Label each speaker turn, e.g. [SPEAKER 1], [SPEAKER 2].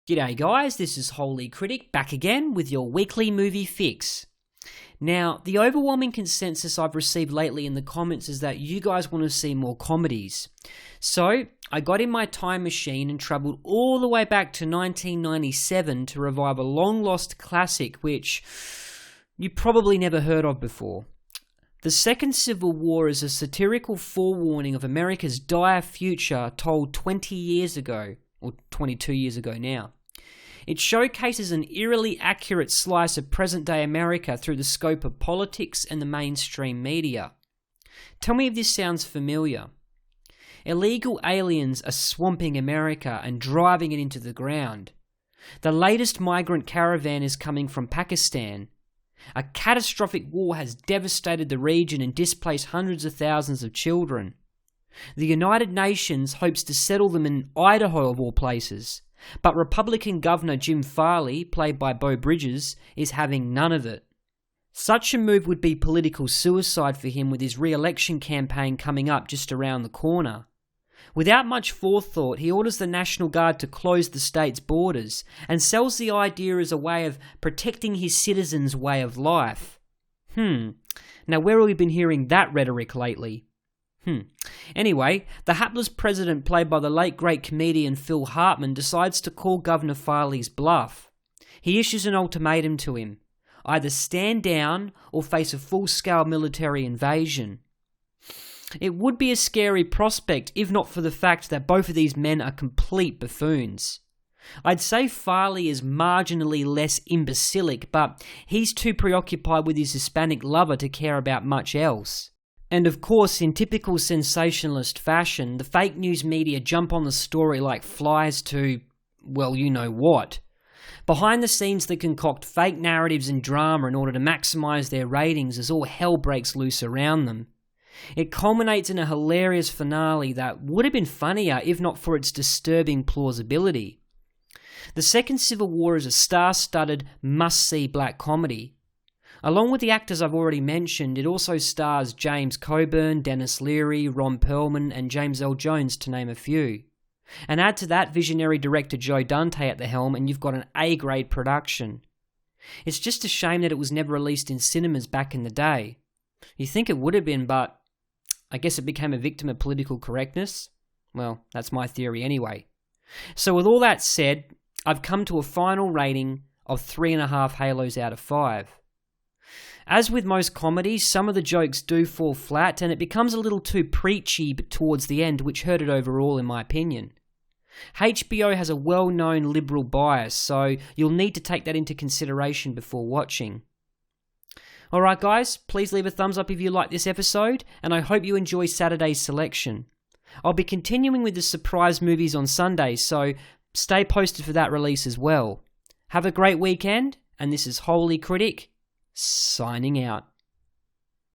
[SPEAKER 1] G'day guys, this is Holy Critic back again with your weekly movie fix. Now, the overwhelming consensus I've received lately in the comments is that you guys want to see more comedies. So, I got in my time machine and travelled all the way back to 1997 to revive a long-lost classic which you probably never heard of before. The Second Civil War is a satirical forewarning of America's dire future told 20 years ago, or 22 years ago now. It showcases an eerily accurate slice of present-day America through the scope of politics and the mainstream media. Tell me if this sounds familiar. Illegal aliens are swamping America and driving it into the ground. The latest migrant caravan is coming from Pakistan. A catastrophic war has devastated the region and displaced hundreds of thousands of children. The United Nations hopes to settle them in Idaho of all places, but Republican Governor Jim Farley, played by Beau is having none of it. Such a move would be political suicide for him with his re-election campaign coming up just around the corner. Without much forethought, he orders the National Guard to close the state's borders and sells the idea as a way of protecting his citizens' way of life. Now where have we been hearing that rhetoric lately? Anyway, the hapless president played by the late great comedian Phil Hartman decides to call Governor Farley's bluff. He issues an ultimatum to him. Either stand down or face a full-scale military invasion. It would be a scary prospect if not for the fact that both of these men are complete buffoons. I'd say Farley is marginally less imbecilic, but he's too preoccupied with his Hispanic lover to care about much else. And of course, in typical sensationalist fashion, the fake news media jump on the story like flies to, well, you know what. Behind the scenes, they concoct fake narratives and drama in order to maximise their ratings as all hell breaks loose around them. It culminates in a hilarious finale that would have been funnier if not for its disturbing plausibility. The Second Civil War is a star-studded, must-see black comedy. Along with the actors I've already mentioned, it also stars James Coburn, Dennis Leary, Ron Perlman and James L. Jones, to name a few. And add to that visionary director Joe Dante at the helm and you've got an A-grade production. It's just a shame that it was never released in cinemas back in the day. You think it would have been, but I guess it became a victim of political correctness? Well, that's my theory anyway. So with all that said, I've come to a final rating of 3.5 Halos out of 5. As with most comedies, some of the jokes do fall flat and it becomes a little too preachy towards the end, which hurt it overall in my opinion. HBO has a well-known liberal bias, so you'll need to take that into consideration before watching. Alright guys, please leave a thumbs up if you like this episode, and I hope you enjoy Saturday's selection. I'll be continuing with the surprise movies on Sunday, so stay posted for that release as well. Have a great weekend, and this is Holy Critic, signing out.